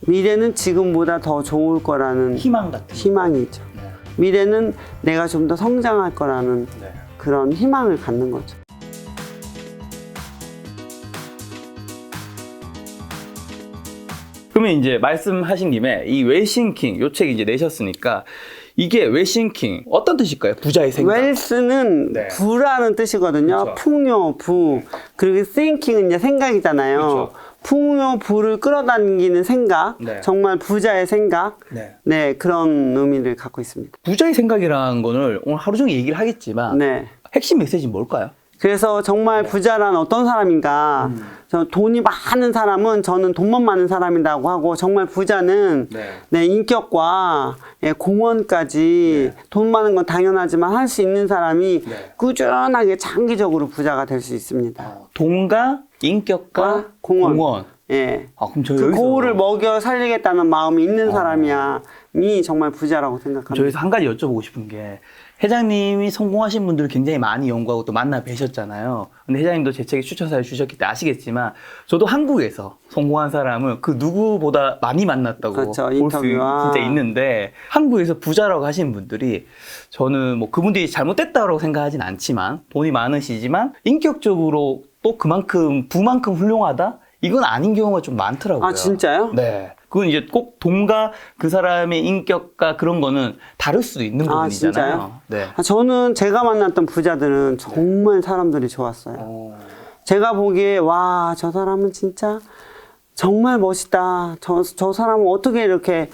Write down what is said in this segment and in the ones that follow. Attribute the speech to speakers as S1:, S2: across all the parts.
S1: 미래는 지금보다 더 좋을 거라는
S2: 희망 같은
S1: 희망이죠.
S2: 네.
S1: 미래는 내가 좀 더 성장할 거라는
S2: 네.
S1: 그런 희망을 갖는 거죠.
S2: 그러면 이제 말씀하신 김에 이 웰싱킹 요 책 이제 내셨으니까 이게 웰싱킹 어떤 뜻일까요? 부자의 생각.
S1: 웰스는
S2: 네.
S1: 부라는 뜻이거든요.
S2: 그쵸.
S1: 풍요, 부. 그리고 thinking은 이제 생각이잖아요.
S2: 그쵸.
S1: 풍요, 부를 끌어당기는 생각.
S2: 네.
S1: 정말 부자의 생각.
S2: 네.
S1: 네, 그런 의미를 갖고 있습니다.
S2: 부자의 생각이라는 거를 오늘 하루 종일 얘기를 하겠지만
S1: 네.
S2: 핵심 메시지는 뭘까요?
S1: 그래서 정말 부자란 어떤 사람인가. 저 돈이 많은 사람은 저는 돈만 많은 사람이라고 하고, 정말 부자는 네, 인격과 예, 공헌까지 돈 많은 건 당연하지만 할 수 있는 사람이 꾸준하게 장기적으로 부자가 될 수 있습니다.
S2: 돈과 인격과 공헌.
S1: 예.
S2: 아, 그럼 저
S1: 그
S2: 여기서
S1: 고을을 먹여 살리겠다는 마음이 있는 사람이 정말 부자라고 생각합니다.
S2: 저기서 한 가지 여쭤보고 싶은 게 회장님이 성공하신 분들을 굉장히 많이 연구하고 또 만나 뵈셨잖아요. 근데 회장님도 제 책에 추천사를 주셨기 때문에 아시겠지만 저도 한국에서 성공한 사람을 그 누구보다 많이 만났다고
S1: 그렇죠.
S2: 볼 수
S1: 인터뷰와.
S2: 진짜 있는데 한국에서 부자라고 하신 분들이 저는 뭐 그분들이 잘못됐다고 생각하진 않지만 돈이 많으시지만 인격적으로 또 그만큼 부만큼 훌륭하다? 이건 아닌 경우가 좀 많더라고요.
S1: 아, 진짜요?
S2: 네. 그건 이제 꼭 돈과 그 사람의 인격과 그런 거는 다를 수도 있는
S1: 아,
S2: 부분이잖아요.
S1: 진짜요?
S2: 네.
S1: 저는 제가 만났던 부자들은 정말 사람들이 좋았어요. 제가 보기에 와, 저 사람은 진짜 정말 멋있다. 저 사람은 어떻게 이렇게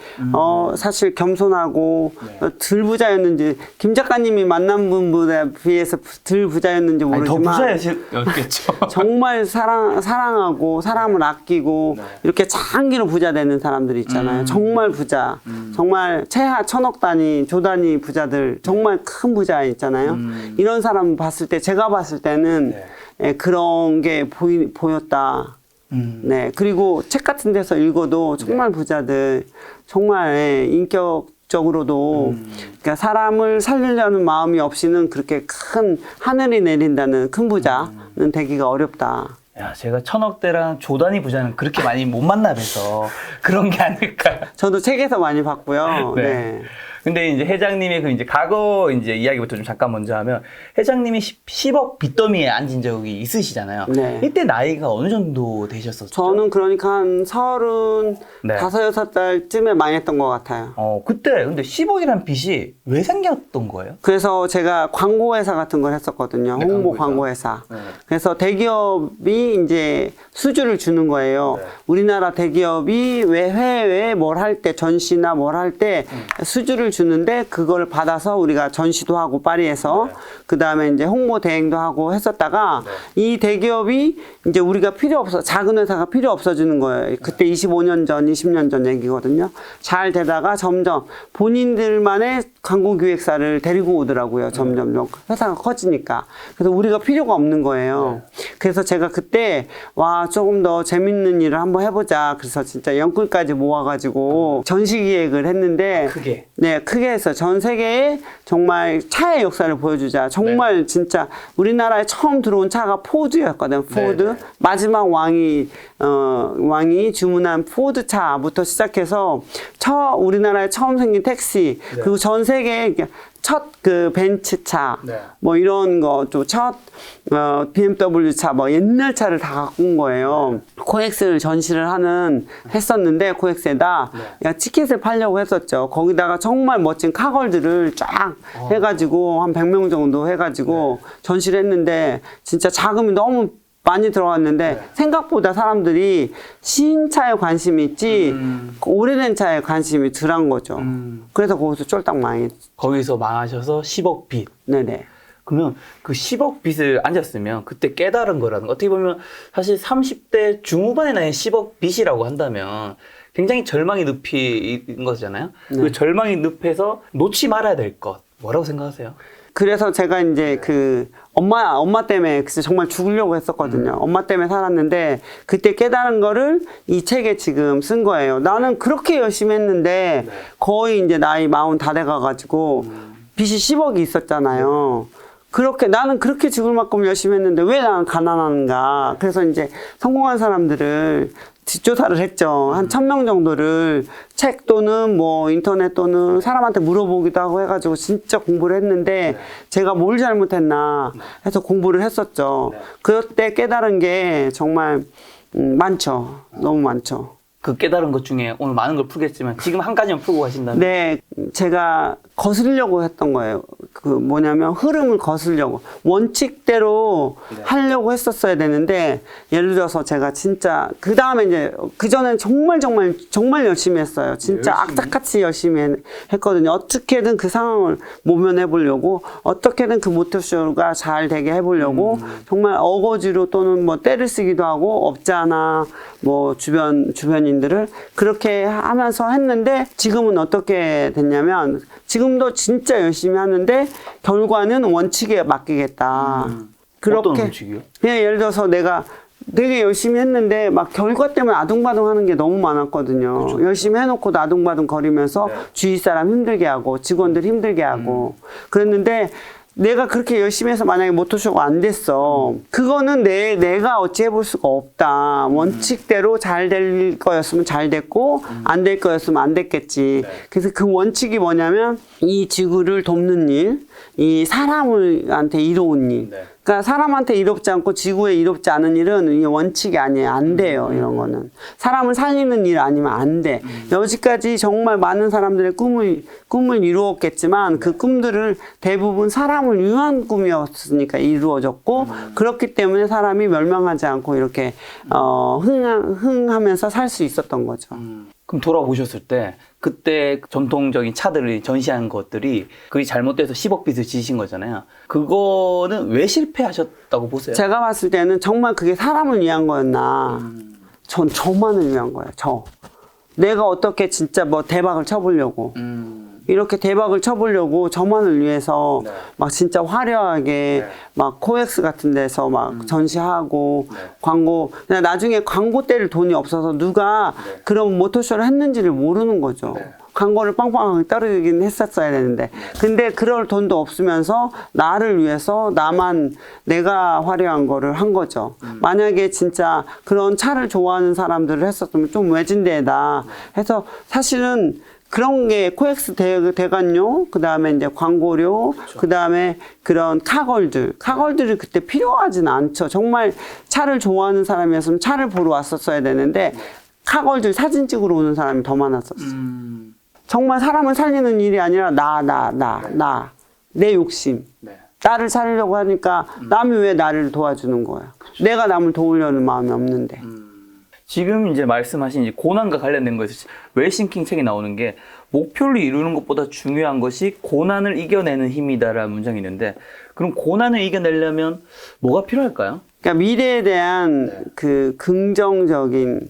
S1: 사실 겸손하고 덜 부자였는지, 김 작가님이 만난 분보다 비해서 덜 부자였는지
S2: 아니, 더
S1: 모르지만
S2: 부자였겠죠.
S1: 정말 사랑하고 사람을 아끼고 이렇게 장기로 부자 되는 사람들이 있잖아요. 정말 부자, 정말 최하 천억 단위, 조 단위 부자들, 정말 큰 부자 있잖아요. 이런 사람 봤을 때, 제가 봤을 때는 예, 그런 게 보였다. 네. 그리고 책 같은 데서 읽어도 정말 부자들, 정말 예, 인격적으로도 그러니까 사람을 살리려는 마음이 없이는 그렇게 큰 하늘이 내린다는 큰 부자는 되기가 어렵다.
S2: 야, 제가 천억대랑 조단위 부자는 그렇게 많이 못 만나 뵈서 그런 게 아닐까.
S1: 저도 책에서 많이 봤고요.
S2: 네.
S1: 네.
S2: 근데 이제 회장님의 그 이제 과거 이제 이야기부터 좀 잠깐 먼저 하면 회장님이 10억 빚더미에 앉은 적이 있으시잖아요.
S1: 네.
S2: 이때 나이가 어느 정도 되셨었죠?
S1: 저는 그러니까 한 35,
S2: 네.
S1: 6살쯤에 망했던 것 같아요.
S2: 그때 근데 10억이란 빚이 왜 생겼던 거예요?
S1: 그래서 제가 광고회사 같은 걸 했었거든요.
S2: 네,
S1: 홍보
S2: 광고회사.
S1: 광고회사.
S2: 네.
S1: 그래서 대기업이 이제 수주를 주는 거예요.
S2: 네.
S1: 우리나라 대기업이 왜 해외에 뭘 할 때, 전시나 뭘 할 때 수주를 주는데 그걸 받아서 우리가 전시도 하고 파리에서 그 다음에 이제 홍보 대행도 하고 했었다가 이 대기업이 이제 우리가 필요 없어, 작은 회사가 필요 없어지는 거예요. 그때 25년 전, 20년 전 얘기거든요. 잘 되다가 점점 본인들만의 광고 기획사를 데리고 오더라고요. 점점 회사가 커지니까. 그래서 우리가 필요가 없는 거예요. 그래서 제가 그때 와, 조금 더 재밌는 일을 한번 해보자. 그래서 진짜 연끌까지 모아가지고 전시 기획을 했는데
S2: 크게.
S1: 네, 크게 해서 전 세계에 정말 차의 역사를 보여주자. 정말 진짜 우리나라에 처음 들어온 차가 포드였거든. 포드.
S2: 네.
S1: 마지막 왕이 주문한 포드 차부터 시작해서 우리나라에 처음 생긴 택시, 그리고 전 세계에 첫 그 벤츠차, 뭐 이런 거, 또 첫 BMW 차, 뭐 옛날 차를 다 갖고 온 거예요. 코엑스를 전시를 했었는데, 코엑스에다 티켓을 팔려고 했었죠. 거기다가 정말 멋진 카걸들을 쫙 해가지고, 한 100명 정도 해가지고 전시를 했는데, 진짜 자금이 너무 많이 들어갔는데 생각보다 사람들이 신차에 관심이 있지 오래된 차에 관심이 덜한 거죠. 그래서 거기서 쫄딱 망했죠.
S2: 거기서 망하셔서 10억 빚.
S1: 네네.
S2: 그러면 그 10억 빚을 앉았으면 그때 깨달은 거라는 거. 어떻게 보면 사실 30대 중후반의 나이에 10억 빚이라고 한다면 굉장히 절망의 늪인 거잖아요. 그 절망의 늪에서 놓지 말아야 될 것. 뭐라고 생각하세요?
S1: 그래서 제가 이제 그 엄마 때문에 진짜 정말 죽으려고 했었거든요. 엄마 때문에 살았는데 그때 깨달은 거를 이 책에 지금 쓴 거예요. 나는 그렇게 열심히 했는데 거의 이제 나이 40 다 돼가가지고 빚이 10억이 있었잖아요. 나는 그렇게 죽을 만큼 열심히 했는데 왜 나는 가난한가. 그래서 이제 성공한 사람들을 뒷조사를 했죠. 한 1000명 정도를 책 또는 뭐 인터넷 또는 사람한테 물어보기도 하고 해가지고 진짜 공부를 했는데 제가 뭘 잘못했나 해서 공부를 했었죠. 그때 깨달은 게 정말 많죠. 너무 많죠.
S2: 그 깨달은 것 중에 오늘 많은 걸 풀겠지만 지금 한 가지만 풀고 가신다면?
S1: 네, 제가 거스르려고 했던 거예요. 그 뭐냐면 흐름을 거스르려고 원칙대로 하려고 했었어야 되는데 예를 들어서 제가 진짜 그 다음에 이제 그 전엔 정말 열심히 했어요. 진짜 악착같이 열심히 했거든요. 어떻게든 그 상황을 모면해 보려고 어떻게든 그 모토쇼가 잘 되게 해보려고 정말 어거지로 또는 뭐 때를 쓰기도 하고 업자나 뭐 주변인들을 그렇게 하면서 했는데 지금은 어떻게 됐냐면 지금도 진짜 열심히 하는데 결과는 원칙에 맡기겠다. 그렇게
S2: 어떤 원칙이요?
S1: 그냥 예를 들어서 내가 되게 열심히 했는데 막 결과 때문에 아둥바둥 하는 게 너무 많았거든요.
S2: 그렇죠.
S1: 열심히 해놓고도 아둥바둥 거리면서 주위 사람 힘들게 하고 직원들 힘들게 하고 그랬는데 내가 그렇게 열심히 해서 만약에 모토쇼가 안 됐어. 그거는 내가 어찌 해볼 수가 없다. 원칙대로 잘 될 거였으면 잘 됐고, 안 될 거였으면 안 됐겠지. 그래서 그 원칙이 뭐냐면, 이 지구를 돕는 일, 이 사람한테 이로운 일. 그러니까 사람한테 이롭지 않고 지구에 이롭지 않은 일은 이게 원칙이 아니에요. 안 돼요. 이런 거는. 사람을 살리는 일 아니면 안 돼. 여지까지 정말 많은 사람들의 꿈을 이루었겠지만 그 꿈들을 대부분 사람을 위한 꿈이었으니까 이루어졌고 그렇기 때문에 사람이 멸망하지 않고 이렇게 흥하면서 살 수 있었던 거죠.
S2: 그럼 돌아보셨을 때 그때 전통적인 차들을 전시한 것들이 그게 잘못돼서 10억 빚을 지신 거잖아요. 그거는 왜 실패하셨다고 보세요?
S1: 제가 봤을 때는 정말 그게 사람을 위한 거였나. 전 저만을 위한 거예요. 내가 어떻게 진짜 뭐 대박을 쳐보려고. 이렇게 대박을 쳐보려고 저만을 위해서 막 진짜 화려하게 막 코엑스 같은 데서 막 전시하고 광고, 그냥 나중에 광고 때릴 돈이 없어서 누가 그런 모토쇼를 했는지를 모르는 거죠. 광고를 빵빵하게 떨어지긴 했었어야 되는데. 근데 그럴 돈도 없으면서 나를 위해서 내가 화려한 거를 한 거죠. 만약에 진짜 그런 차를 좋아하는 사람들을 했었으면 좀 외진데다 해서 사실은 그런 게 코엑스 대관료, 그 다음에 이제 광고료, 그 다음에 그런 카걸들이 그때 필요하진 않죠. 정말 차를 좋아하는 사람이었으면 차를 보러 왔었어야 되는데, 카걸들 사진 찍으러 오는 사람이 더 많았었어요. 정말 사람을 살리는 일이 아니라 내 욕심. 나를 살리려고 하니까 남이 왜 나를 도와주는 거야. 내가 남을 도우려는 마음이 없는데.
S2: 지금 이제 말씀하신 이제 고난과 관련된 거에서 웰싱킹 책에 나오는 게 목표를 이루는 것보다 중요한 것이 고난을 이겨내는 힘이다라는 문장이 있는데 그럼 고난을 이겨내려면 뭐가 필요할까요?
S1: 그러니까 미래에 대한 그 긍정적인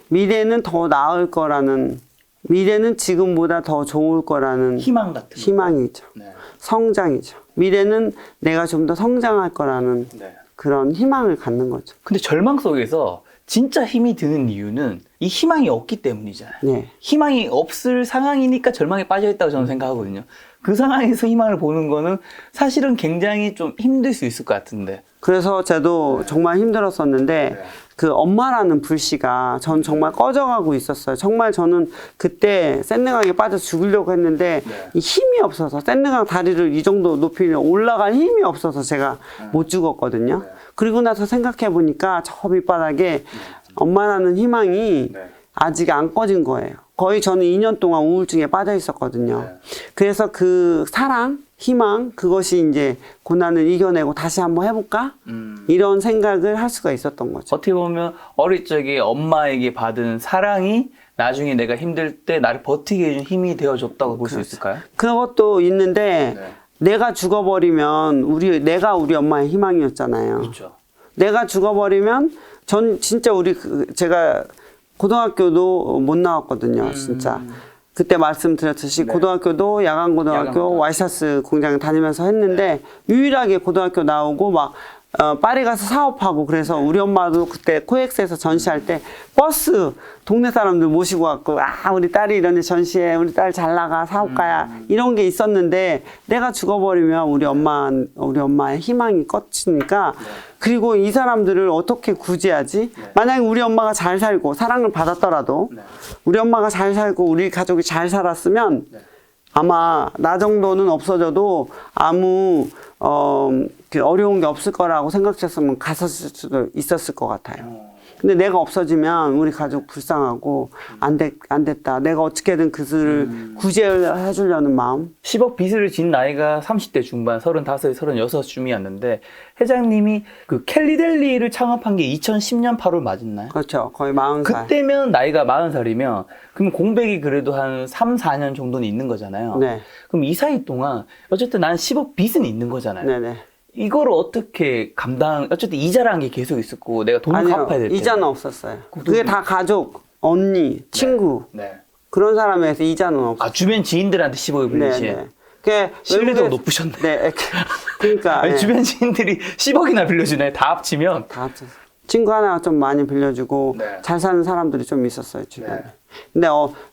S1: 미래는 더 나을 거라는 미래는 지금보다 더 좋을 거라는
S2: 희망 같은
S1: 희망이죠. 성장이죠. 미래는 내가 좀 더 성장할 거라는 그런 희망을 갖는 거죠.
S2: 근데 절망 속에서 진짜 힘이 드는 이유는 이 희망이 없기 때문이잖아요. 희망이 없을 상황이니까 절망에 빠져있다고 저는 생각하거든요. 그 상황에서 희망을 보는 거는 사실은 굉장히 좀 힘들 수 있을 것 같은데.
S1: 그래서 저도 정말 힘들었었는데 그 엄마라는 불씨가 전 정말 꺼져가고 있었어요. 정말 저는 그때 샌드강에 빠져 죽으려고 했는데 이 힘이 없어서 샌드강 다리를 이 정도 높이 올라갈 힘이 없어서 제가 못 죽었거든요. 그리고 나서 생각해 보니까 저 밑바닥에 엄마라는 희망이 아직 안 꺼진 거예요. 거의 저는 2년 동안 우울증에 빠져 있었거든요. 그래서 그 사랑, 희망, 그것이 이제 고난을 이겨내고 다시 한번 해볼까? 이런 생각을 할 수가 있었던 거죠.
S2: 어떻게 보면 어릴 적에 엄마에게 받은 사랑이 나중에 내가 힘들 때 나를 버티게 해준 힘이 되어줬다고 볼 수 있을까요?
S1: 그것도 있는데 내가 죽어버리면 내가 우리 엄마의 희망이었잖아요.
S2: 그렇죠.
S1: 내가 죽어버리면 전 진짜 제가 고등학교도 못 나왔거든요. 진짜. 그때 말씀드렸듯이 고등학교도 야간고등학교 와이셔츠 공장에 다니면서 했는데 유일하게 고등학교 나오고 막 파리 가서 사업하고 그래서 우리 엄마도 그때 코엑스에서 전시할 때 버스 동네 사람들 모시고 왔고 우리 딸이 이런 데 전시해 우리 딸 잘 나가 사업가야 이런 게 있었는데 내가 죽어버리면 우리 엄마의 희망이 꺼지니까 그리고 이 사람들을 어떻게 구제하지? 만약에 우리 엄마가 잘 살고 사랑을 받았더라도 우리 엄마가 잘 살고 우리 가족이 잘 살았으면 아마 나 정도는 없어져도 아무 어려운 게 없을 거라고 생각했으면 갔었을 수도 있었을 것 같아요. 근데 내가 없어지면 우리 가족 불쌍하고 안 됐다. 내가 어떻게든 그들을 구제해 주려는 마음.
S2: 10억 빚을 진 나이가 30대 중반, 35, 36쯤이었는데 회장님이 그 캘리델리를 창업한 게 2010년 8월 맞았나요?
S1: 그렇죠. 거의 40살.
S2: 그때면 나이가 40살이면 그럼 공백이 그래도 한 3, 4년 정도는 있는 거잖아요.
S1: 네.
S2: 그럼 이 사이 동안 어쨌든 난 10억 빚은 있는 거잖아요.
S1: 네네.
S2: 이거를 어떻게 어쨌든 이자라는 게 계속 있었고 내가 돈을 갚아야 될 텐데.
S1: 이자는 없었어요. 그게 다 가족, 언니, 친구 그런 사람에 의해서 이자는 없었어요.
S2: 주변 지인들한테 10억을 빌리시.
S1: 네네. 그게
S2: 신뢰도가 높으셨네.
S1: 네. 그러니까
S2: 아니, 주변 지인들이 10억이나 빌려주네. 다 합치면.
S1: 다 합쳐서. 친구 하나 좀 많이 빌려주고 잘 사는 사람들이 좀 있었어요 주변에. 근데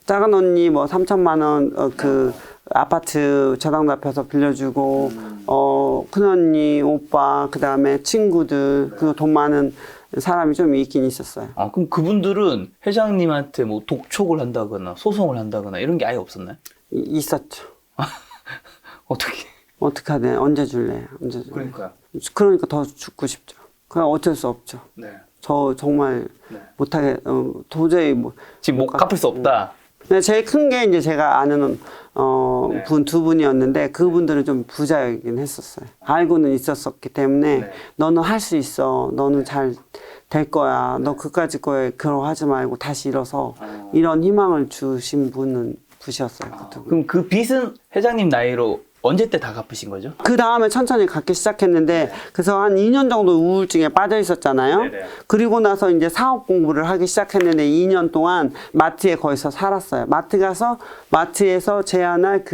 S1: 작은 언니 뭐 3천만 원 그 아파트 저당 잡혀서 빌려주고 큰 언니 오빠 그 다음에 친구들 그리고 돈 많은 사람이 좀 있긴 있었어요.
S2: 그럼 그분들은 회장님한테 뭐 독촉을 한다거나 소송을 한다거나 이런 게 아예 없었나요?
S1: 있었죠.
S2: 어떻게
S1: 하든 언제 줄래?
S2: 그러니까요.
S1: 그러니까 더 죽고 싶죠. 그냥 어쩔 수 없죠. 저 정말 못하게 도저히
S2: 지금 못 갚을 수 없다.
S1: 근데 제일 큰 게 이제 제가 아는 분 두 분이었는데 그분들은 좀 부자이긴 했었어요. 알고는 있었었기 때문에 너는 할 수 있어. 너는 잘 될 거야. 너 그까짓 거에 괴로워하지 말고 다시 일어서 이런 희망을 주신 분이셨어요.
S2: 그럼 그 빚은 회장님 나이로 언제 때 다 갚으신 거죠?
S1: 그 다음에 천천히 갚기 시작했는데 그래서 한 2년 정도 우울증에 빠져 있었잖아요. 그리고 나서 이제 사업 공부를 하기 시작했는데 2년 동안 마트에 거기서 살았어요. 마트 가서 마트에서 제안할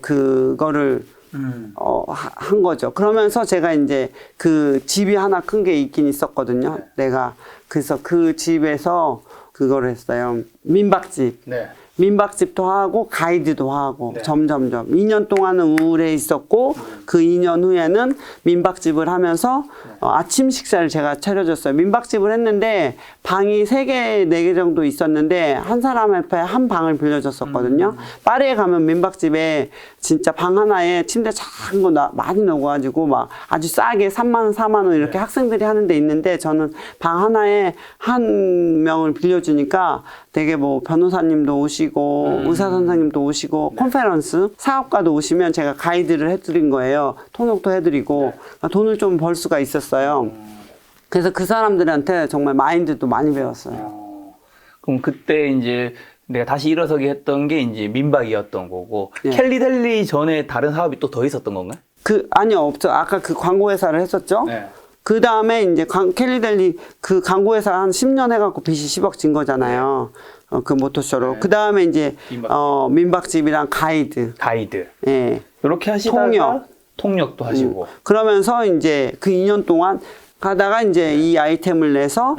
S1: 그거를 한 거죠. 그러면서 제가 이제 그 집이 하나 큰 게 있긴 있었거든요. 그래서 그 집에서 그거를 했어요. 민박집. 민박집도 하고 가이드도 하고 점점점 2년 동안은 우울해 있었고 그 2년 후에는 민박집을 하면서 아침 식사를 제가 차려줬어요. 민박집을 했는데 방이 3개, 4개 정도 있었는데 한 사람 앞에 한 방을 빌려줬었거든요. 파리에 가면 민박집에 진짜 방 하나에 침대 작은 거 많이 넣어가지고 막 아주 싸게 3만 원, 4만 원 이렇게 학생들이 하는 데 있는데 저는 방 하나에 한 명을 빌려주니까 되게 뭐 변호사님도 오시고 의사 선생님도 오시고 컨페런스 사업가도 오시면 제가 가이드를 해드린 거예요. 통역도 해드리고 돈을 좀 벌 수가 있었어요. 그래서 그 사람들한테 정말 마인드도 많이 배웠어요.
S2: 그럼 그때 이제 내가 다시 일어서게 했던 게 이제 민박이었던 거고 캘리델리 전에 다른 사업이 또 더 있었던 건가요?
S1: 아니요, 없죠. 아까 그 광고 회사를 했었죠. 그 다음에 이제 캘리델리 그 광고 회사 한 10년 해갖고 빚이 10억 진 거잖아요. 그 모토쇼로. 그 다음에 이제 민박집이랑 가이드. 예.
S2: 이렇게 하시다가 통역도 하시고.
S1: 그러면서 이제 그 2년 동안 가다가 이제 이 아이템을 내서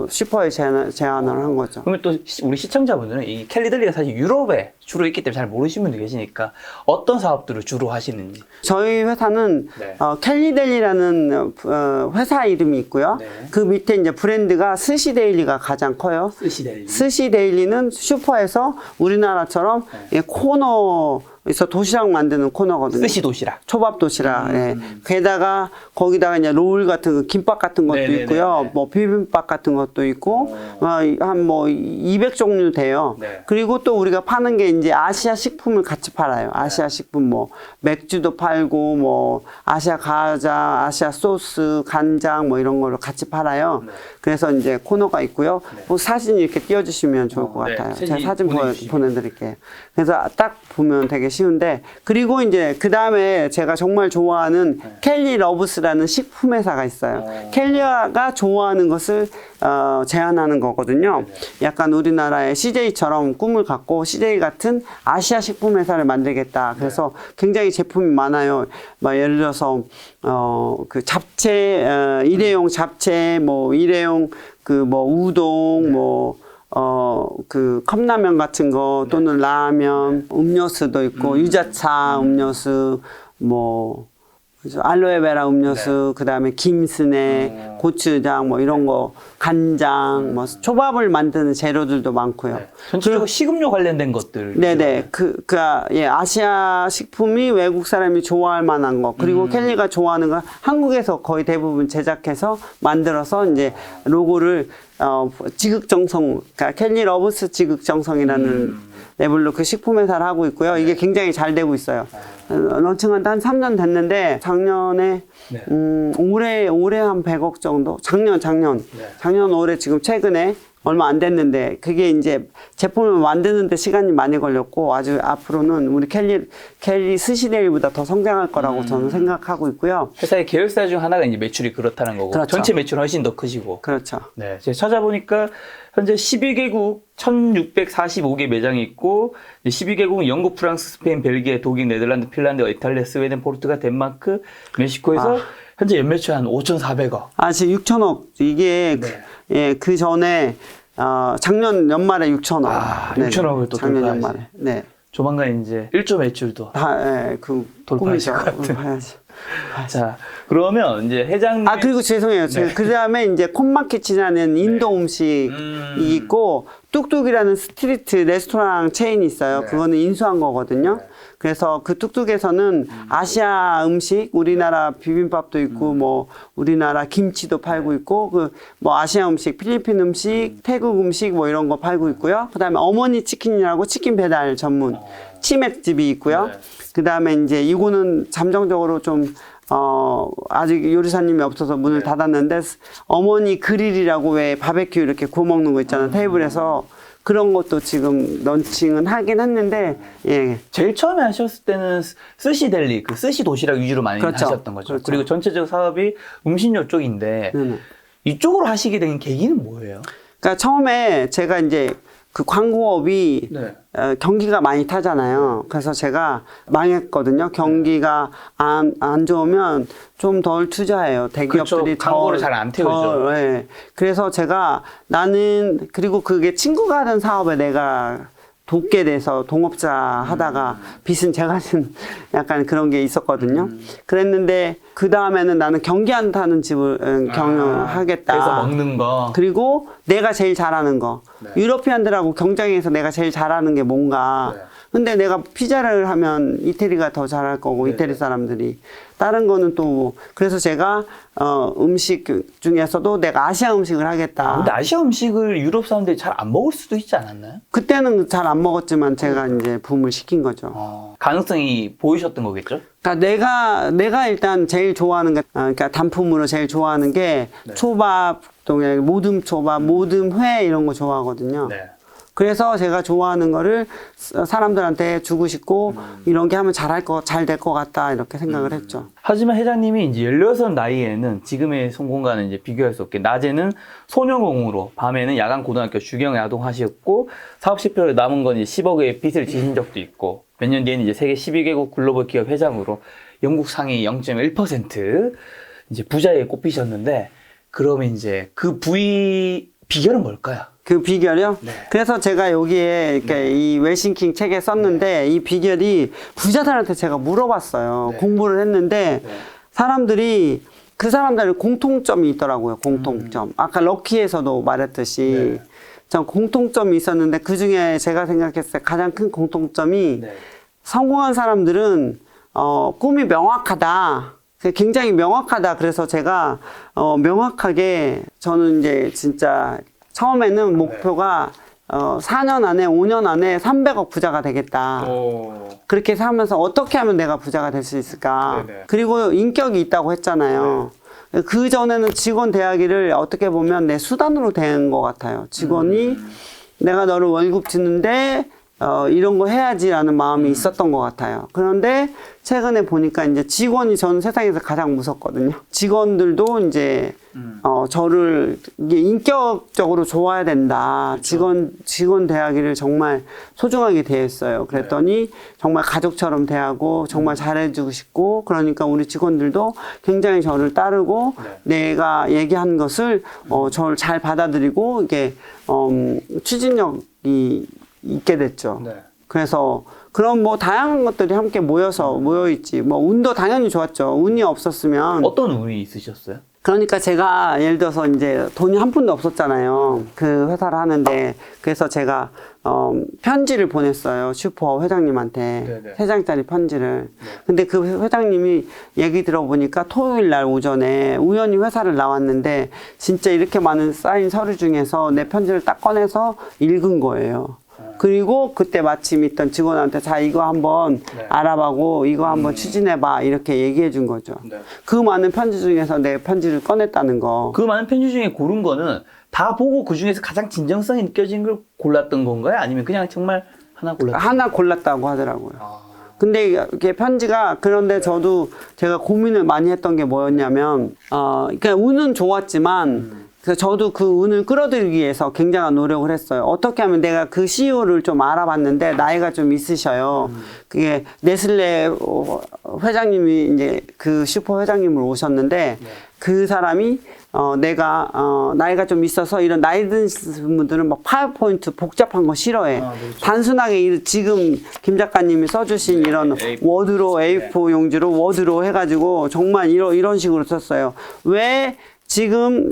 S1: 슈퍼에 제안을 한 거죠.
S2: 그러면 또 우리 시청자분들은 이 캘리델리가 사실 유럽에 주로 있기 때문에 잘 모르시는 분들 계시니까 어떤 사업들을 주로 하시는지.
S1: 저희 회사는 캘리델리라는 회사 이름이 있고요. 그 밑에 이제 브랜드가 스시데일리가 가장 커요. 스시데일리는 슈퍼에서 우리나라처럼 코너에서 도시락 만드는 코너거든요.
S2: 스시 도시락.
S1: 초밥 도시락. 예. 게다가 거기다가 이제 롤 같은 김밥 같은 것도 있고요. 뭐 비빔밥 같은 것도 있고 한 뭐 200종류 돼요. 그리고 또 우리가 파는 게 이제 아시아 식품을 같이 팔아요. 아시아 식품 뭐 맥주도 팔고 뭐 아시아 과자, 아시아 소스, 간장 뭐 이런 거를 같이 팔아요. 그래서 이제 코너가 있고요. 뭐 사진 이렇게 띄워주시면 좋을 것 같아요. 제가 사진 보내드릴게요. 그래서 딱 보면 되게 쉬운데, 그리고 이제 그 다음에 제가 정말 좋아하는 켈리 러브스라는 식품 회사가 있어요. 켈리가 좋아하는 것을 제안하는 거거든요. 약간 우리나라의 CJ처럼 꿈을 갖고 CJ 같은 아시아 식품 회사를 만들겠다. 그래서 굉장히 제품이 많아요. 뭐 예를 들어서 그 잡채, 일회용 잡채, 뭐 일회용 그 뭐 우동, 그 컵라면 같은 거 또는 라면, 음료수도 있고 유자차 음료수, 뭐 알로에베라 음료수, 그다음에 김스낵, 고추장 뭐 이런 거, 간장, 뭐 초밥을 만드는 재료들도 많고요.
S2: 전체적으로 식음료 관련된 것들.
S1: 네네. 예, 아시아 식품이 외국 사람이 좋아할 만한 거. 그리고 켈리가 좋아하는 거 한국에서 거의 대부분 제작해서 만들어서 이제 로고를, 지극정성, 그러니까 켈리 러브스 지극정성이라는 레벨로 그 식품회사를 하고 있고요. 이게 굉장히 잘 되고 있어요. 런칭한 한 3년 됐는데, 작년에, 올해 한 100억 정도? 작년 올해 지금 최근에 얼마 안 됐는데, 그게 이제 제품을 만드는데 시간이 많이 걸렸고, 아주 앞으로는 우리 켈리 스시데이보다 더 성장할 거라고 저는 생각하고 있고요.
S2: 회사의 계열사 중 하나가 이제 매출이 그렇다는 거고,
S1: 그렇죠.
S2: 전체 매출은 훨씬 더 크시고.
S1: 그렇죠.
S2: 네, 제가 찾아보니까 현재 12개국 1645개 매장이 있고, 12개국은 영국, 프랑스, 스페인, 벨기에, 독일, 네덜란드, 핀란드, 이탈리아, 스웨덴, 포르투갈, 덴마크, 멕시코에서 현재 연매출 한 5,400억.
S1: 지금 6천억. 이게 그 전에 작년 연말에 6천억.
S2: 6천억을 또
S1: 작년
S2: 돌파하지.
S1: 연말에. 네.
S2: 조만간 이제 1조 매출도
S1: 그
S2: 돌파하실 것 같은. 자, 그러면 이제 회장님.
S1: 그리고 죄송해요. 그 다음에 이제 콘마켓이라는 인도 음식이 있고, 뚝뚝이라는 스트리트 레스토랑 체인이 있어요. 그거는 인수한 거거든요. 그래서 그 뚝뚝에서는 아시아 음식, 우리나라 비빔밥도 있고, 뭐, 우리나라 김치도 팔고 있고, 뭐, 아시아 음식, 필리핀 음식, 태국 음식, 뭐, 이런 거 팔고 있고요. 그 다음에 어머니 치킨이라고 치킨 배달 전문 치맥집이 있고요. 그 다음에 이제 이거는 잠정적으로 좀, 아직 요리사님이 없어서 문을 닫았는데, 어머니 그릴이라고 왜 바베큐 이렇게 구워 먹는 거 있잖아요. 테이블에서. 그런 것도 지금 런칭은 하긴 했는데, 예.
S2: 제일 처음에 하셨을 때는 스시델리, 그 스시 도시락 위주로 많이
S1: 그렇죠.
S2: 하셨던 거죠.
S1: 그렇죠.
S2: 그리고 전체적 사업이 음식료 쪽인데, 이쪽으로 하시게 된 계기는 뭐예요?
S1: 그러니까 처음에 제가 이제 그 광고업이 경기가 많이 타잖아요. 그래서 제가 망했거든요. 경기가 안 좋으면 좀 덜 투자해요. 대기업들이
S2: 그렇죠. 광고를 잘 안 태우죠.
S1: 네. 그래서 그리고 그게 친구가 하던 사업에 내가 돕게 돼서 동업자 하다가 빚은 제가 진 약간 그런 게 있었거든요. 그랬는데 그 다음에는 나는 경기 안 타는 집을 경영하겠다.
S2: 그래서 먹는 거.
S1: 그리고 내가 제일 잘하는 거. 유러피안들하고 경쟁해서 내가 제일 잘하는 게 뭔가. 근데 내가 피자를 하면 이태리가 더 잘할 거고, 이태리 사람들이. 다른 거는 또, 그래서 제가, 음식 중에서도 내가 아시아 음식을 하겠다.
S2: 근데 아시아 음식을 유럽 사람들이 잘 안 먹을 수도 있지 않았나요?
S1: 그때는 잘 안 먹었지만 제가 이제 붐을 시킨 거죠.
S2: 가능성이 보이셨던 거겠죠?
S1: 그러니까 내가 일단 제일 좋아하는 게, 그러니까 단품으로 제일 좋아하는 게 초밥, 또 모듬 초밥, 모듬 회 이런 거 좋아하거든요. 그래서 제가 좋아하는 거를 사람들한테 주고 싶고, 이런 게 하면 잘 될 것 같다, 이렇게 생각을 했죠.
S2: 하지만 회장님이 이제 16 나이에는 지금의 성공과는 이제 비교할 수 없게, 낮에는 소녀공으로, 밤에는 야간 고등학교 주경 야동하셨고, 사업 실패로 남은 건 이제 10억의 빚을 지신 적도 있고, 몇 년 뒤에는 이제 세계 12개국 글로벌 기업 회장으로 영국 상위 0.1% 이제 부자에 꼽히셨는데, 그러면 이제 그 비결은 뭘까요?
S1: 그 비결이요? 그래서 제가 여기에 이렇게 이 웰싱킹 책에 썼는데, 이 비결이 부자들한테 제가 물어봤어요. 공부를 했는데, 그 사람들은 공통점이 있더라고요. 공통점. 아까 럭키에서도 말했듯이 전 공통점이 있었는데, 그 중에 제가 생각했을 때 가장 큰 공통점이 성공한 사람들은 꿈이 명확하다. 굉장히 명확하다. 그래서 제가 명확하게, 저는 이제 진짜 처음에는 목표가 4년 안에, 5년 안에 300억 부자가 되겠다. 그렇게 하면서 어떻게 하면 내가 부자가 될 수 있을까. 그리고 인격이 있다고 했잖아요. 그 전에는 직원 대하기를 어떻게 보면 내 수단으로 된 것 같아요. 직원이 내가 너를 월급 주는데 이런 거 해야지라는 마음이 있었던 것 같아요. 그런데 최근에 보니까 이제 직원이 저는 세상에서 가장 무섭거든요. 직원들도 이제 저를 이게 인격적으로 좋아야 된다. 직원 대하기를 정말 소중하게 대했어요. 그랬더니 정말 가족처럼 대하고 정말 잘해주고 싶고, 그러니까 우리 직원들도 굉장히 저를 따르고 내가 얘기한 것을 저를 잘 받아들이고 이게 추진력이 있게 됐죠. 그래서 그런 뭐 다양한 것들이 함께 모여있지. 뭐 운도 당연히 좋았죠. 운이 없었으면.
S2: 어떤 운이 있으셨어요?
S1: 그러니까 제가 예를 들어서 이제 돈이 한 푼도 없었잖아요. 그 회사를 하는데. 그래서 제가 편지를 보냈어요. 슈퍼 회장님한테. 3장짜리 편지를. 근데 그 회장님이 얘기 들어보니까 토요일 날 오전에 우연히 회사를 나왔는데 진짜 이렇게 많은 쌓인 서류 중에서 내 편지를 딱 꺼내서 읽은 거예요. 그리고 그때 마침 있던 직원한테 자 이거 한번 알아보고 이거 한번 추진해봐 이렇게 얘기해 준 거죠. 그 많은 편지 중에서 내 편지를 꺼냈다는 거.
S2: 그 많은 편지 중에 고른 거는 다 보고 그 중에서 가장 진정성이 느껴진 걸 골랐던 건가요? 아니면 그냥 정말 하나 골랐던
S1: 하나 골랐다고 하더라고요. 근데 이게 편지가, 그런데 저도 제가 고민을 많이 했던 게 뭐였냐면 그러니까 운은 좋았지만 그래서 저도 그 운을 끌어들이기 위해서 굉장한 노력을 했어요. 어떻게 하면 내가 그 CEO를 좀 알아봤는데 나이가 좀 있으셔요. 그게 네슬레 회장님이 이제 그 슈퍼 회장님을 오셨는데 그 사람이 내가 나이가 좀 있어서 이런 나이 든 분들은 막 파워포인트 복잡한 거 싫어해.
S2: 그렇죠.
S1: 단순하게 지금 김 작가님이 써주신 이런 워드로 A4 용지로 워드로 해가지고 정말 이런 식으로 썼어요. 왜 지금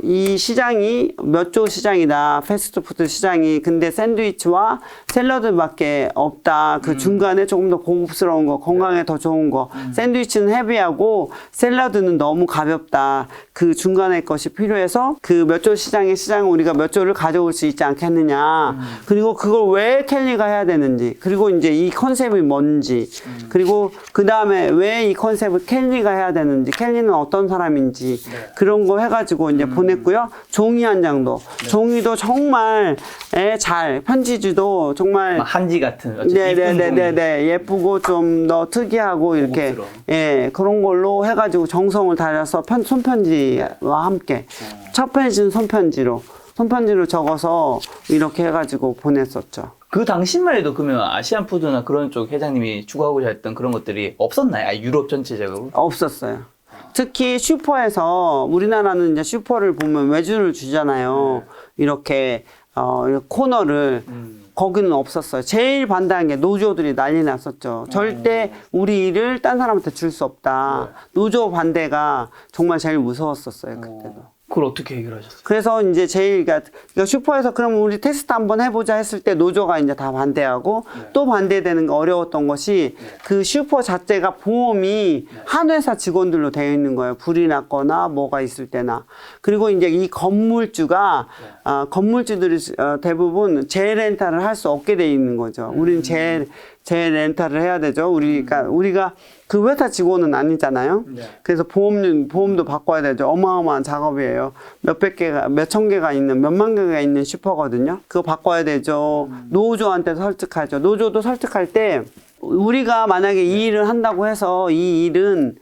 S1: 이 시장이 몇 조 시장이다. 패스트푸드 시장이. 근데 샌드위치와 샐러드밖에 없다. 그 중간에 조금 더 고급스러운 거, 건강에 더 좋은 거. 샌드위치는 헤비하고 샐러드는 너무 가볍다. 그 중간에 것이 필요해서 그 몇 조 시장의 시장을 우리가 몇 조를 가져올 수 있지 않겠느냐. 그리고 그걸 왜 켈리가 해야 되는지. 그리고 이제 이 컨셉이 뭔지. 그리고 그 다음에 왜 이 컨셉을 켈리가 해야 되는지. 켈리는 어떤 사람인지. 그런 거 해가지고 이제 보냈고요. 종이 한 장도. 종이도 정말 잘, 편지지도 정말.
S2: 한지 같은.
S1: 네네네네. 예쁘고 좀 더 특이하고 이렇게.
S2: 고급스러운.
S1: 예, 그런 걸로 해가지고 정성을 다려서 손편지와 함께. 첫 페이지는 손편지로 적어서 이렇게 해가지고 보냈었죠.
S2: 그 당시만 해도 그러면 아시안푸드나 그런 쪽 회장님이 추구하고자 했던 그런 것들이 없었나요? 유럽 전체적으로?
S1: 없었어요. 특히 슈퍼에서, 우리나라는 이제 슈퍼를 보면 외주를 주잖아요. 이렇게 코너를. 거기는 없었어요. 제일 반대한 게 노조들이 난리 났었죠. 절대 우리 일을 딴 사람한테 줄 수 없다. 노조 반대가 정말 제일 무서웠었어요, 그때도.
S2: 그걸 어떻게 해결하셨어요?
S1: 그래서 이제 그러니까 슈퍼에서 그럼 우리 테스트 한번 해보자 했을 때 노조가 이제 다 반대하고 또 반대되는 거 어려웠던 것이 그 슈퍼 자체가 보험이 한 회사 직원들로 되어 있는 거예요. 불이 났거나 뭐가 있을 때나. 그리고 이제 이 건물주가 건물주들이 대부분 재렌탈을 할 수 없게 돼 있는 거죠. 우리는 재렌탈을 해야 되죠. 우리가 그 회사 직원은 아니잖아요. 그래서 보험도 바꿔야 되죠. 어마어마한 작업이에요. 몇천 개가 있는, 몇만 개가 있는 슈퍼거든요. 그거 바꿔야 되죠. 노조한테 설득하죠. 노조도 설득할 때 우리가 만약에 이 일을 한다고 해서 이 일은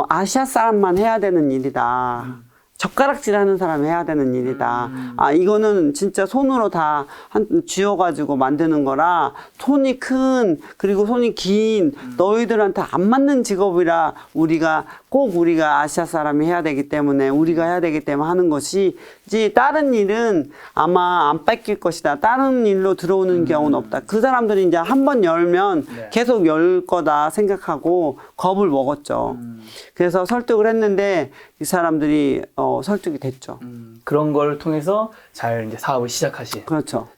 S1: 아시아 사람만 해야 되는 일이다. 젓가락질 하는 사람이 해야 되는 일이다. 이거는 진짜 손으로 다 쥐어가지고 만드는 거라 손이 큰, 그리고 손이 긴 너희들한테 안 맞는 직업이라 우리가 아시아 사람이 해야 되기 때문에 우리가 해야 되기 때문에 하는 것이지, 다른 일은 아마 안 뺏길 것이다. 다른 일로 들어오는 경우는 없다. 그 사람들이 이제 한 번 열면 계속 열 거다 생각하고 겁을 먹었죠. 그래서 설득을 했는데 이 사람들이 설득이 됐죠.
S2: 그런 걸 통해서 잘 이제 사업을 시작하신.
S1: 그렇죠.